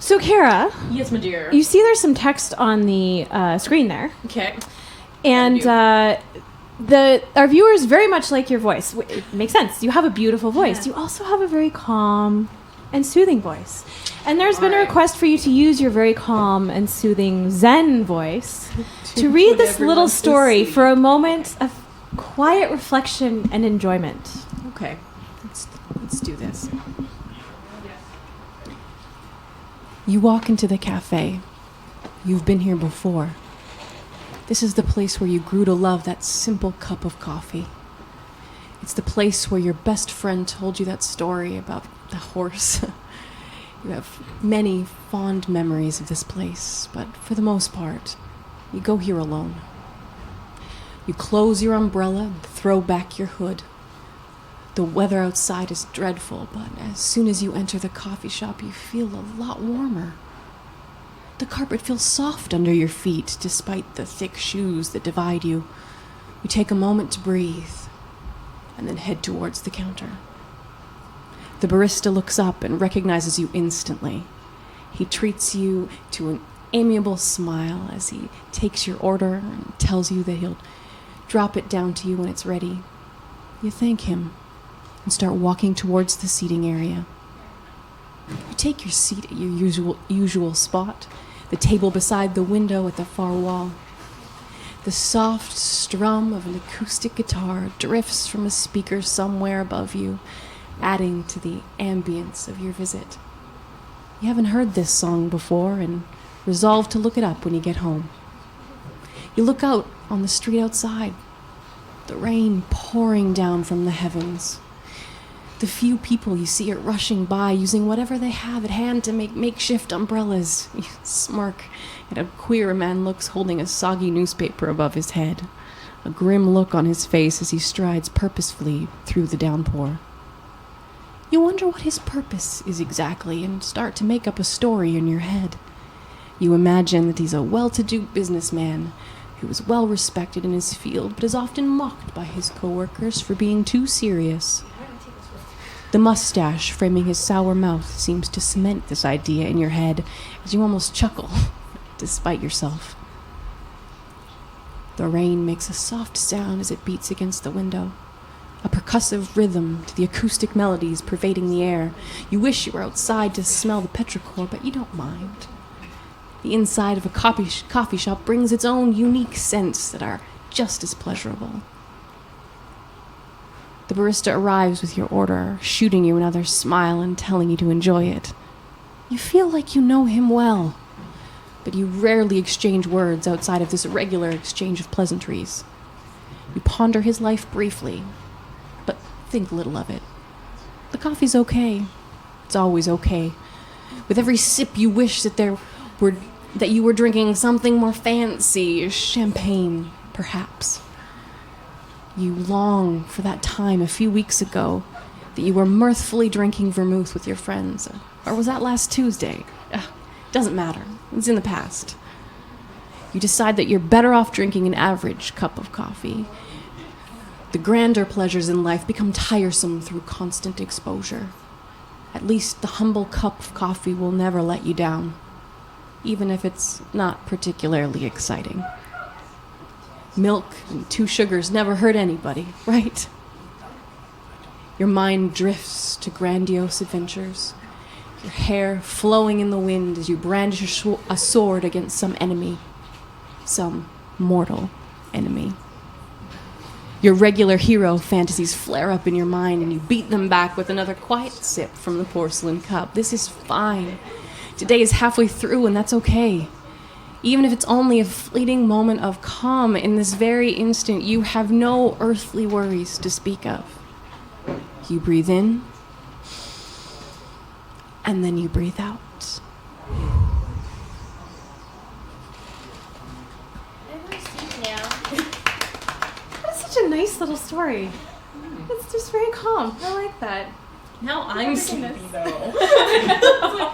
So, Kara. Yes, my dear. You see there's some text on the screen there. Okay. And our viewers very much like your voice. It makes sense. You have a beautiful voice. Yeah. You also have a very calm and soothing voice. And there's been a request for you to use your very calm and soothing Zen voice to read this little story for a moment of quiet reflection and enjoyment. Okay. Let's do this. You walk into the cafe. You've been here before. This is the place where you grew to love that simple cup of coffee. It's the place where your best friend told you that story about the horse. You have many fond memories of this place, but for the most part, you go here alone. You close your umbrella and throw back your hood. The weather outside is dreadful, but as soon as you enter the coffee shop, you feel a lot warmer. The carpet feels soft under your feet, despite the thick shoes that divide you. You take a moment to breathe, and then head towards the counter. The barista looks up and recognizes you instantly. He treats you to an amiable smile as he takes your order and tells you that he'll drop it down to you when it's ready. You thank him and start walking towards the seating area. You take your seat at your usual spot, the table beside the window at the far wall. The soft strum of an acoustic guitar drifts from a speaker somewhere above you, adding to the ambience of your visit. You haven't heard this song before and resolve to look it up when you get home. You look out on the street outside, the rain pouring down from the heavens. The few people you see are rushing by, using whatever they have at hand to make makeshift umbrellas. You smirk at how queer a man looks holding a soggy newspaper above his head, a grim look on his face as he strides purposefully through the downpour. You wonder what his purpose is exactly and start to make up a story in your head. You imagine that he's a well-to-do businessman who is well respected in his field but is often mocked by his co-workers for being too serious. The mustache framing his sour mouth seems to cement this idea in your head as you almost chuckle, despite yourself. The rain makes a soft sound as it beats against the window, a percussive rhythm to the acoustic melodies pervading the air. You wish you were outside to smell the petrichor, but you don't mind. The inside of a coffee shop brings its own unique scents that are just as pleasurable. The barista arrives with your order, shooting you another smile and telling you to enjoy it. You feel like you know him well, but you rarely exchange words outside of this regular exchange of pleasantries. You ponder his life briefly, but think little of it. The coffee's okay. It's always okay. With every sip you wish that you were drinking something more fancy, champagne, perhaps. You long for that time a few weeks ago that you were mirthfully drinking vermouth with your friends. Or was that last Tuesday? Doesn't matter. It's in the past. You decide that you're better off drinking an average cup of coffee. The grander pleasures in life become tiresome through constant exposure. At least the humble cup of coffee will never let you down, even if it's not particularly exciting. Milk and 2 sugars never hurt anybody, right? Your mind drifts to grandiose adventures, your hair flowing in the wind as you brandish a sword against some enemy, some mortal enemy. Your regular hero fantasies flare up in your mind and you beat them back with another quiet sip from the porcelain cup. This is fine. Today is halfway through and that's okay. Even if it's only a fleeting moment of calm, in this very instant, you have no earthly worries to speak of. You breathe in, and then you breathe out. That's such a nice little story. It's just very calm. I like that. Now I'm sleepy, though.